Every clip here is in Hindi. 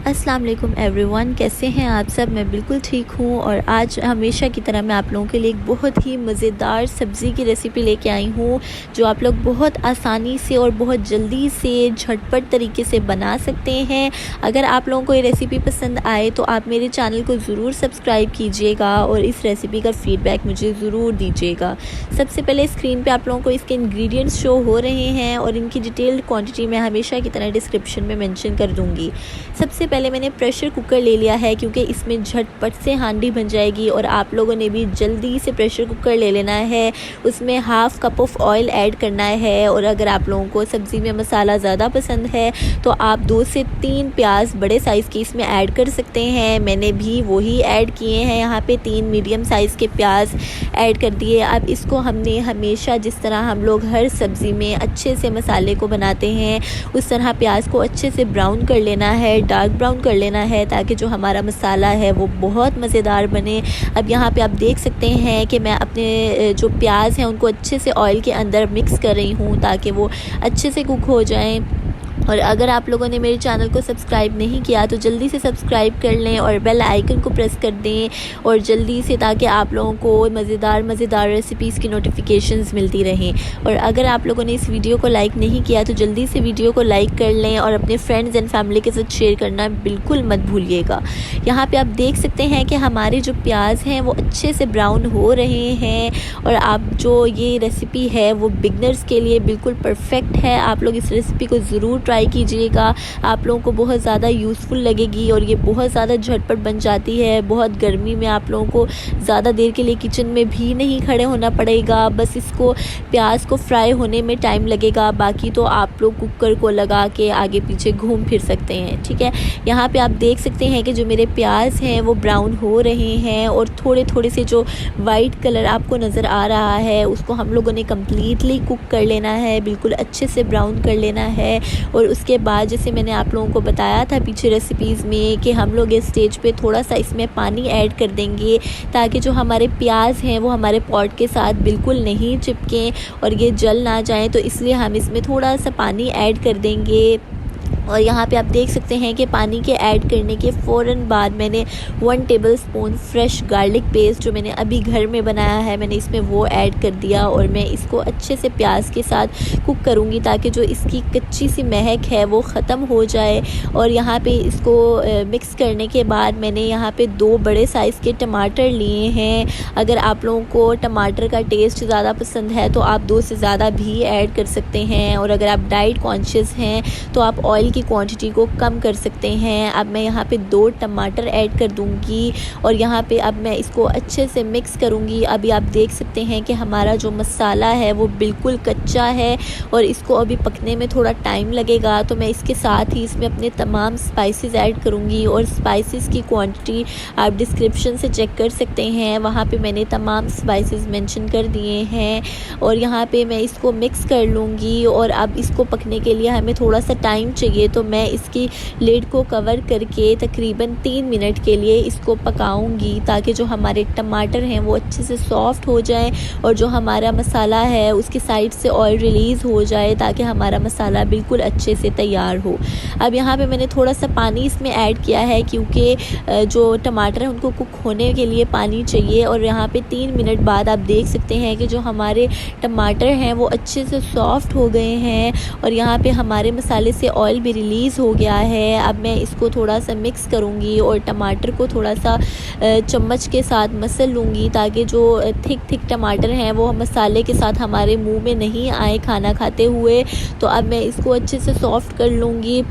अस्सलाम वालेकुम एवरीवन, कैसे हैं आप सब। मैं बिल्कुल ठीक हूँ और आज हमेशा की तरह मैं आप लोगों के लिए एक बहुत ही मज़ेदार सब्ज़ी की रेसिपी लेके आई हूँ जो आप लोग बहुत आसानी से और बहुत जल्दी से झटपट तरीके से बना सकते हैं। अगर आप लोगों को ये रेसिपी पसंद आए तो आप मेरे चैनल को ज़रूर सब्सक्राइब कीजिएगा और इस रेसिपी का फ़ीडबैक मुझे ज़रूर दीजिएगा। सबसे पहले स्क्रीन पर आप लोगों को इसके इंग्रेडिएंट्स शो हो रहे हैं और इनकी डिटेल्ड क्वान्टिटी मैं हमेशा की तरह डिस्क्रिप्शन में मेंशन कर दूँगी। सबसे पहले मैंने प्रेशर कुकर ले लिया है क्योंकि इसमें झटपट से हांडी बन जाएगी और आप लोगों ने भी जल्दी से प्रेशर कुकर ले लेना है। उसमें half cup of oil add करना है और अगर आप लोगों को सब्ज़ी में मसाला ज़्यादा पसंद है तो आप 2 से 3 प्याज बड़े साइज़ के इसमें ऐड कर सकते हैं। मैंने भी वही ऐड किए हैं। यहाँ पे 3 मीडियम साइज़ के प्याज ऐड कर दिए। अब इसको हमने हमेशा जिस तरह हम लोग हर सब्ज़ी में अच्छे से मसाले को बनाते हैं उस तरह प्याज को अच्छे से ब्राउन कर लेना है, डार्क ब्राउन कर लेना है ताकि जो हमारा मसाला है वो बहुत मज़ेदार बने। अब यहाँ पे आप देख सकते हैं कि मैं अपने जो प्याज हैं उनको अच्छे से ऑयल के अंदर मिक्स कर रही हूँ ताकि वो अच्छे से कुक हो जाएं। और अगर आप लोगों ने मेरे चैनल को सब्सक्राइब नहीं किया तो जल्दी से सब्सक्राइब कर लें और बेल आइकन को प्रेस कर दें और जल्दी से, ताकि आप लोगों को मज़ेदार रेसिपीज़ की नोटिफिकेशंस मिलती रहें। और अगर आप लोगों ने इस वीडियो को लाइक नहीं किया तो जल्दी से वीडियो को लाइक कर लें और अपने फ्रेंड्स एंड फैमिली के साथ शेयर करना बिल्कुल मत भूलिएगा। यहाँ पर आप देख सकते हैं कि हमारे जो प्याज हैं वो अच्छे से ब्राउन हो रहे हैं और आप जो ये रेसिपी है वो बिगनर्स के लिए बिल्कुल परफेक्ट है। आप लोग इस रेसिपी को ज़रूर ट्राई कीजिएगा। आप लोगों को बहुत ज़्यादा यूज़फुल लगेगी और ये बहुत ज़्यादा झटपट बन जाती है। बहुत गर्मी में आप लोगों को ज़्यादा देर के लिए किचन में भी नहीं खड़े होना पड़ेगा, बस इसको प्याज को फ्राई होने में टाइम लगेगा। बाकी तो आप लोग कुकर को लगा के आगे पीछे घूम फिर सकते हैं, ठीक है। यहाँ पे आप देख सकते हैं कि जो मेरे प्याज हैं वो ब्राउन हो रहे हैं और थोड़े थोड़े से जो वाइट कलर आपको नज़र आ रहा है उसको हम लोगों ने कम्प्लीटली कुक कर लेना है, बिल्कुल अच्छे से ब्राउन कर लेना है। और उसके बाद जैसे मैंने आप लोगों को बताया था पीछे रेसिपीज़ में कि हम लोग इस स्टेज पे थोड़ा सा इसमें पानी ऐड कर देंगे ताकि जो हमारे प्याज हैं वो हमारे पॉट के साथ बिल्कुल नहीं चिपकें और ये जल ना जाएं, तो इसलिए हम इसमें थोड़ा सा पानी ऐड कर देंगे। और यहाँ पे आप देख सकते हैं कि पानी के ऐड करने के फ़ौरन बाद मैंने 1 टेबलस्पून फ्रेश गार्लिक पेस्ट जो मैंने अभी घर में बनाया है मैंने इसमें वो ऐड कर दिया और मैं इसको अच्छे से प्याज के साथ कुक करूँगी ताकि जो इसकी कच्ची सी महक है वो ख़त्म हो जाए। और यहाँ पे इसको मिक्स करने के बाद मैंने यहाँ पे 2 बड़े साइज़ के टमाटर लिए हैं। अगर आप लोगों को टमाटर का टेस्ट ज़्यादा पसंद है तो आप 2 से ज़्यादा भी ऐड कर सकते हैं और अगर आप डाइट कॉन्शियस हैं तो आप ऑयल की क्वांटिटी को कम कर सकते हैं। अब मैं यहाँ पे 2 टमाटर ऐड कर दूँगी और यहाँ पे अब मैं इसको अच्छे से मिक्स करूँगी। अभी आप देख सकते हैं कि हमारा जो मसाला है वो बिल्कुल कच्चा है और इसको अभी पकने में थोड़ा टाइम लगेगा, तो मैं इसके साथ ही इसमें अपने तमाम स्पाइसेस ऐड करूँगी और स्पाइसेस की क्वांटिटी आप डिस्क्रिप्शन से चेक कर सकते हैं, वहाँ पे मैंने तमाम स्पाइसेस मेंशन कर दिए हैं। और यहाँ पे मैं इसको मिक्स कर लूँगी और अब इसको पकने के लिए हमें थोड़ा सा टाइम चाहिए, तो मैं इसकी लिड को कवर करके तकरीबन 3 मिनट के लिए इसको पकाऊंगी ताकि जो हमारे टमाटर हैं वो अच्छे से सॉफ़्ट हो जाएं और जो हमारा मसाला है उसकी साइड से ऑयल रिलीज़ हो जाए ताकि हमारा मसाला बिल्कुल अच्छे से तैयार हो। अब यहाँ पे मैंने थोड़ा सा पानी इसमें ऐड किया है क्योंकि जो टमाटर हैं उनको कुक होने के लिए पानी चाहिए। और यहाँ पे 3 मिनट बाद आप देख सकते हैं कि जो हमारे टमाटर हैं वो अच्छे से सॉफ़्ट हो गए हैं और यहाँ पे हमारे मसाले से ऑयल भी रिलीज़ हो गया है। अब मैं इसको थोड़ा सा मिक्स करूँगी और टमाटर को थोड़ा सा चम्मच के साथ मसल लूँगी ताकि जो थिक टमाटर हैं वो मसाले के साथ हमारे मुंह में नहीं आए खाना खाते हुए। तो अब मैं इसको अच्छे से सॉफ़्ट कर लूँगी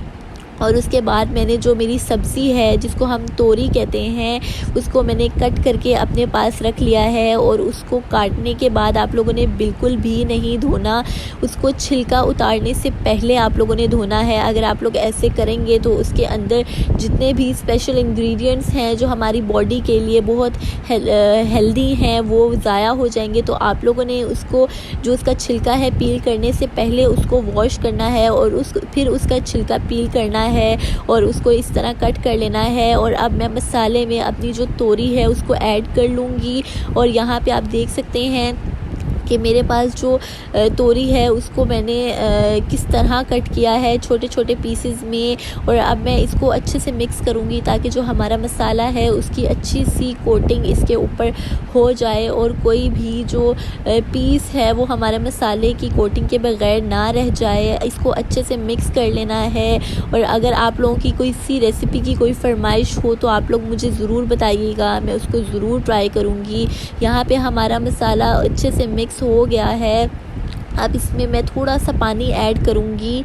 और उसके बाद मैंने जो मेरी सब्ज़ी है जिसको हम तोरी कहते हैं उसको मैंने कट करके अपने पास रख लिया है और उसको काटने के बाद आप लोगों ने बिल्कुल भी नहीं धोना, उसको छिलका उतारने से पहले आप लोगों ने धोना है। अगर आप लोग ऐसे करेंगे तो उसके अंदर जितने भी स्पेशल इंग्रेडिएंट्स हैं जो हमारी बॉडी के लिए बहुत हेल्दी हैं वो ज़ाया हो जाएंगे। तो आप लोगों ने उसको जो उसका छिलका है पील करने से पहले उसको वॉश करना है और फिर उसका छिलका पील करना है और उसको इस तरह कट कर लेना है। और अब मैं मसाले में अपनी जो तोरी है उसको ऐड कर लूँगी और यहाँ पे आप देख सकते हैं कि मेरे पास जो तोरी है उसको मैंने किस तरह कट किया है छोटे छोटे पीसेस में। और अब मैं इसको अच्छे से मिक्स करूँगी ताकि जो हमारा मसाला है उसकी अच्छी सी कोटिंग इसके ऊपर हो जाए और कोई भी जो पीस है वो हमारे मसाले की कोटिंग के बगैर ना रह जाए। इसको अच्छे से मिक्स कर लेना है। और अगर आप लोगों की कोई सी रेसिपी की कोई फरमाइश हो तो आप लोग मुझे ज़रूर बताइएगा, मैं उसको ज़रूर ट्राई करूँगी। यहाँ पे हमारा मसाला अच्छे से मिक्स हो गया है। अब इसमें मैं थोड़ा सा पानी ऐड करूँगी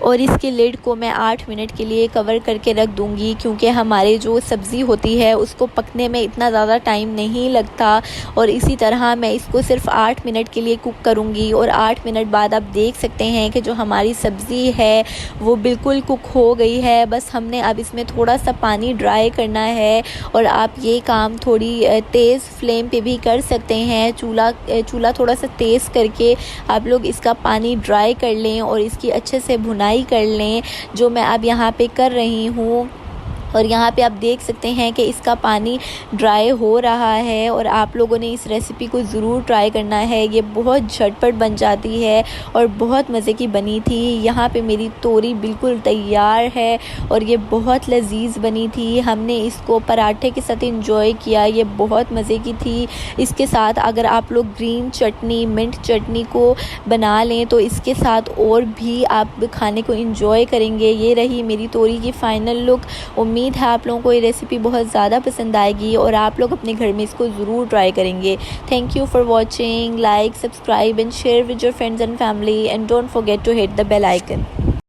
और इसके लिड को मैं 8 मिनट के लिए कवर करके रख दूँगी, क्योंकि हमारे जो सब्ज़ी होती है उसको पकने में इतना ज़्यादा टाइम नहीं लगता। और इसी तरह मैं इसको सिर्फ 8 मिनट के लिए कुक करूँगी। और 8 मिनट बाद आप देख सकते हैं कि जो हमारी सब्ज़ी है वो बिल्कुल कुक हो गई है। बस हमने अब इसमें थोड़ा सा पानी ड्राई करना है। और आप ये काम थोड़ी तेज़ फ्लेम पे भी कर सकते हैं। चूल्हा थोड़ा सा तेज़ करके आप लोग इसका पानी ड्राई कर लें और इसकी अच्छे से भुनाई कर लें, जो मैं अब यहाँ पे कर रही हूँ। और यहाँ पे आप देख सकते हैं कि इसका पानी ड्राई हो रहा है। और आप लोगों ने इस रेसिपी को ज़रूर ट्राई करना है, ये बहुत झटपट बन जाती है और बहुत मज़े की बनी थी। यहाँ पे मेरी तोरी बिल्कुल तैयार है और ये बहुत लजीज बनी थी। हमने इसको पराठे के साथ इंजॉय किया, ये बहुत मज़े की थी। इसके साथ अगर आप लोग ग्रीन चटनी, मिंट चटनी को बना लें तो इसके साथ और भी आप खाने को इंजॉय करेंगे। ये रही मेरी तोरी की फ़ाइनल लुक। उम्मीद है आप लोगों को ये रेसिपी बहुत ज़्यादा पसंद आएगी और आप लोग अपने घर में इसको ज़रूर ट्राई करेंगे। Thank you for watching. Like, subscribe and share with your friends and family and don't forget to hit the bell icon.